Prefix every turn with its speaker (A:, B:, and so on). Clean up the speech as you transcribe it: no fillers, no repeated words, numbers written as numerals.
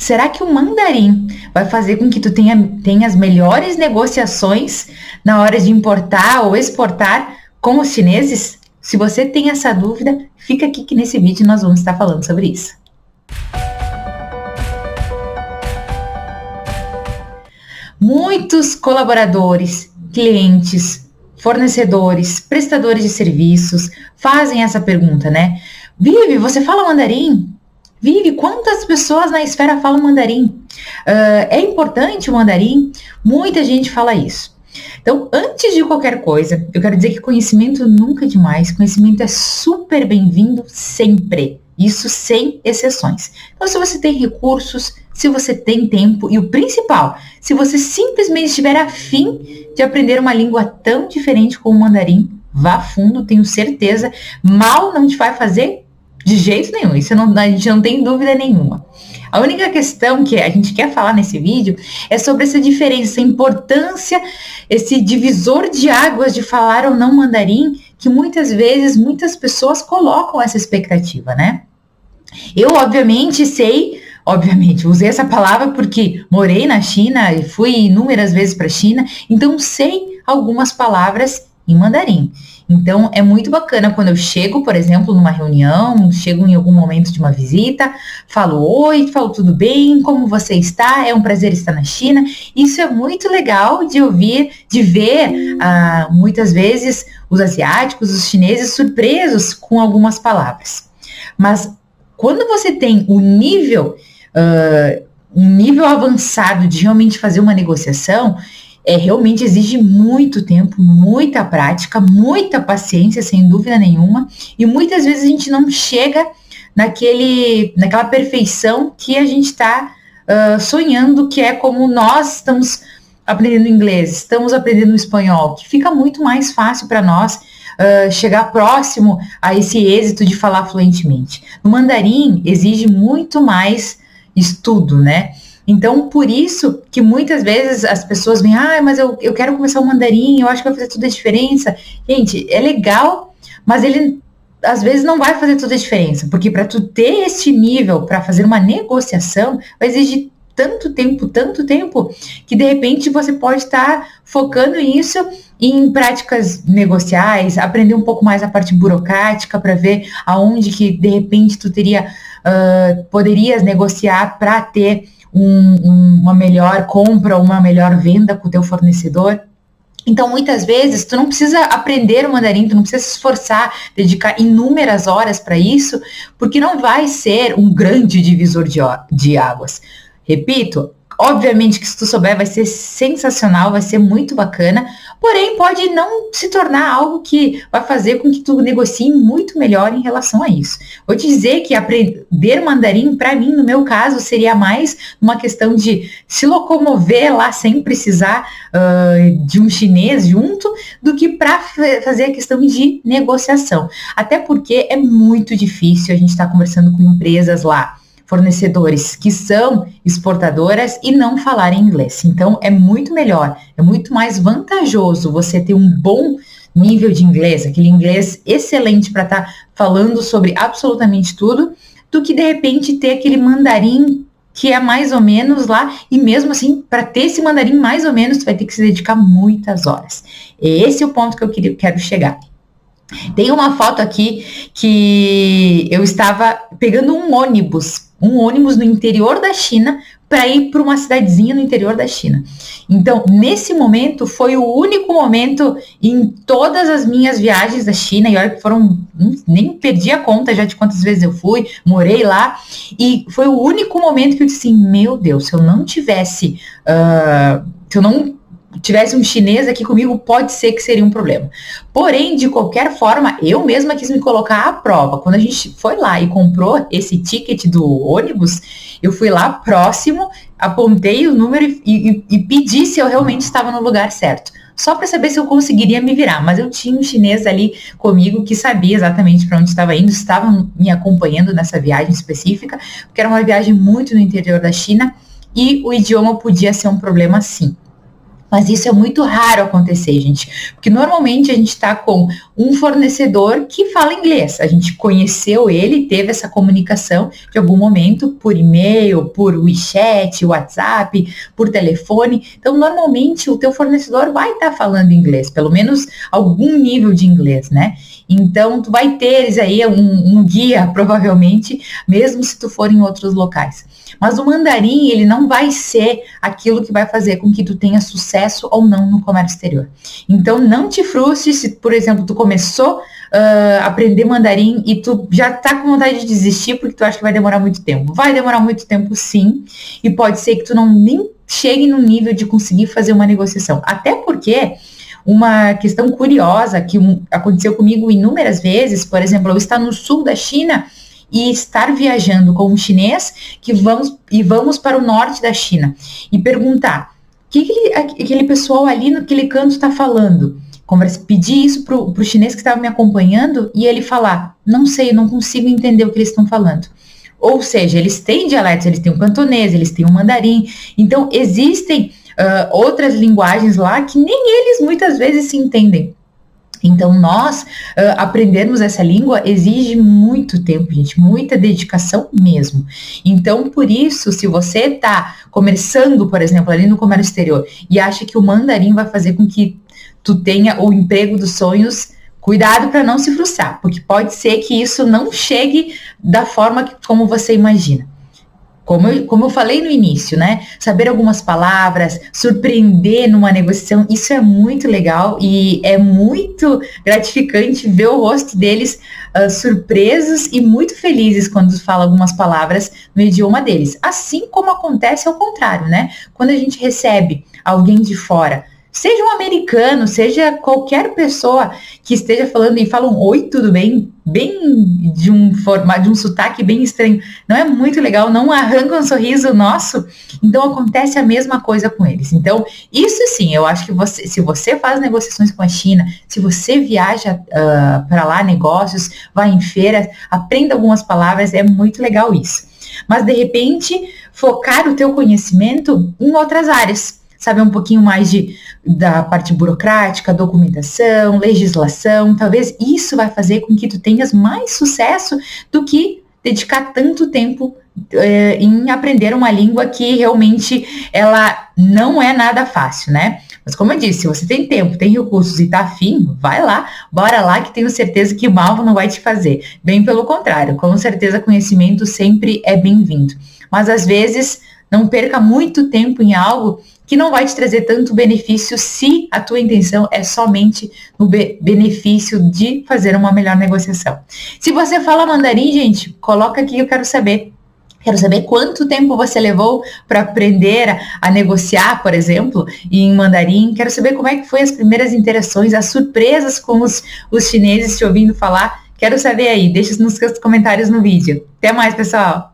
A: Será que o mandarim vai fazer com que tu tenha as melhores negociações na hora de importar ou exportar com os chineses? Se você tem essa dúvida, fica aqui que nesse vídeo nós vamos estar falando sobre isso. Muitos colaboradores, clientes, fornecedores, prestadores de serviços fazem essa pergunta, né? Vivi, você fala mandarim? Vivi, quantas pessoas na esfera falam mandarim? É importante o mandarim? Muita gente fala isso. Então, antes de qualquer coisa, eu quero dizer que conhecimento nunca é demais. Conhecimento é super bem-vindo sempre. Isso sem exceções. Então, se você tem recursos, se você tem tempo e o principal, se você simplesmente estiver afim de aprender uma língua tão diferente como o mandarim, vá fundo, tenho certeza, mal não te vai fazer de jeito nenhum, isso a gente não tem dúvida nenhuma. A única questão que a gente quer falar nesse vídeo é sobre essa diferença, essa importância, esse divisor de águas de falar ou não mandarim, que muitas vezes, muitas pessoas colocam essa expectativa, né? Eu, obviamente, usei essa palavra porque morei na China e fui inúmeras vezes para a China, então sei algumas palavras em mandarim. Então, é muito bacana quando eu chego, por exemplo, numa reunião, chego em algum momento de uma visita, falo oi, falo tudo bem, como você está? É um prazer estar na China. Isso é muito legal de ouvir, de ver, muitas vezes, os asiáticos, os chineses surpresos com algumas palavras. Mas, quando você tem um nível avançado de realmente fazer uma negociação, realmente exige muito tempo, muita prática, muita paciência, sem dúvida nenhuma, e muitas vezes a gente não chega naquela perfeição que a gente está sonhando, que é como nós estamos aprendendo inglês, estamos aprendendo espanhol, que fica muito mais fácil para nós chegar próximo a esse êxito de falar fluentemente. No mandarim exige muito mais estudo, né? Então, por isso que muitas vezes as pessoas vêm, mas eu quero começar o mandarim, eu acho que vai fazer toda a diferença. Gente, é legal, mas ele às vezes não vai fazer toda a diferença, porque para tu ter este nível, para fazer uma negociação, vai exigir tanto tempo, que de repente você pode estar focando isso em práticas negociais, aprender um pouco mais a parte burocrática para ver aonde que de repente tu poderias negociar para ter uma melhor compra, uma melhor venda com o teu fornecedor. Então, muitas vezes, tu não precisa aprender o mandarim, tu não precisa se esforçar, dedicar inúmeras horas para isso, porque não vai ser um grande divisor de águas. Repito, obviamente que se tu souber vai ser sensacional, vai ser muito bacana, porém pode não se tornar algo que vai fazer com que tu negocie muito melhor em relação a isso. Vou te dizer que aprender mandarim, para mim, no meu caso, seria mais uma questão de se locomover lá sem precisar de um chinês junto, do que para fazer a questão de negociação. Até porque é muito difícil a gente estar conversando com empresas lá, fornecedores que são exportadoras e não falarem inglês. Então, é muito melhor, é muito mais vantajoso você ter um bom nível de inglês, aquele inglês excelente para estar falando sobre absolutamente tudo, do que de repente ter aquele mandarim que é mais ou menos lá, e mesmo assim, para ter esse mandarim mais ou menos, tu vai ter que se dedicar muitas horas. Esse é o ponto que eu quero chegar. Tem uma foto aqui que eu estava pegando um ônibus no interior da China para ir para uma cidadezinha no interior da China. Então, nesse momento, foi o único momento em todas as minhas viagens da China, e olha que nem perdi a conta já de quantas vezes eu fui, morei lá, e foi o único momento que eu disse assim, meu Deus, se eu não tivesse um chinês aqui comigo, pode ser que seria um problema. Porém, de qualquer forma, eu mesma quis me colocar à prova. Quando a gente foi lá e comprou esse ticket do ônibus, eu fui lá próximo, apontei o número e pedi se eu realmente estava no lugar certo. Só para saber se eu conseguiria me virar. Mas eu tinha um chinês ali comigo que sabia exatamente para onde estava indo, estava me acompanhando nessa viagem específica, porque era uma viagem muito no interior da China e o idioma podia ser um problema sim. Mas isso é muito raro acontecer, gente, porque normalmente a gente está com um fornecedor que fala inglês. A gente conheceu ele, teve essa comunicação de algum momento por e-mail, por WeChat, WhatsApp, por telefone. Então, normalmente o teu fornecedor vai estar falando inglês, pelo menos algum nível de inglês, né? Então, tu vai ter aí um guia, provavelmente, mesmo se tu for em outros locais. Mas o mandarim, ele não vai ser aquilo que vai fazer com que tu tenha sucesso ou não no comércio exterior. Então, não te frustre se, por exemplo, tu começou a aprender mandarim e tu já tá com vontade de desistir porque tu acha que vai demorar muito tempo. Vai demorar muito tempo, sim, e pode ser que tu não nem chegue no nível de conseguir fazer uma negociação. Até porque uma questão curiosa que aconteceu comigo inúmeras vezes, por exemplo, eu estar no sul da China e estar viajando com um chinês que vamos para o norte da China e perguntar o que aquele pessoal ali naquele canto está falando. Pedir isso pro chinês que estava me acompanhando e ele falar, não sei, não consigo entender o que eles estão falando. Ou seja, eles têm dialetos, eles têm o cantonês, eles têm o mandarim. Então, existem outras linguagens lá que nem eles muitas vezes se entendem. Então, nós aprendermos essa língua exige muito tempo, gente, muita dedicação mesmo. Então, por isso, se você está começando, por exemplo, ali no comércio exterior e acha que o mandarim vai fazer com que tu tenha o emprego dos sonhos, cuidado para não se frustrar, porque pode ser que isso não chegue da forma como você imagina. Como eu falei no início, né? Saber algumas palavras, surpreender numa negociação, isso é muito legal e é muito gratificante ver o rosto deles surpresos e muito felizes quando falam algumas palavras no idioma deles. Assim como acontece ao contrário, né? Quando a gente recebe alguém de fora, seja um americano, seja qualquer pessoa que esteja falando e fala um oi, tudo bem? Bem de um sotaque bem estranho. Não é muito legal, não arranca um sorriso nosso. Então acontece a mesma coisa com eles. Então, isso sim, eu acho que se você faz negociações com a China, se você viaja para lá, negócios, vai em feiras, aprenda algumas palavras, é muito legal isso. Mas de repente, focar o teu conhecimento em outras áreas. Saber um pouquinho mais da parte burocrática, documentação, legislação, talvez isso vai fazer com que tu tenhas mais sucesso do que dedicar tanto tempo em aprender uma língua que realmente ela não é nada fácil, né? Mas como eu disse, se você tem tempo, tem recursos e tá afim, vai lá, bora lá que tenho certeza que mal não vai te fazer. Bem pelo contrário, com certeza conhecimento sempre é bem-vindo. Mas às vezes não perca muito tempo em algo que não vai te trazer tanto benefício se a tua intenção é somente no benefício de fazer uma melhor negociação. Se você fala mandarim, gente, coloca aqui, eu quero saber. Quero saber quanto tempo você levou para aprender a negociar, por exemplo, em mandarim. Quero saber como é que foi as primeiras interações, as surpresas com os chineses te ouvindo falar. Quero saber aí, deixa nos comentários no vídeo. Até mais, pessoal!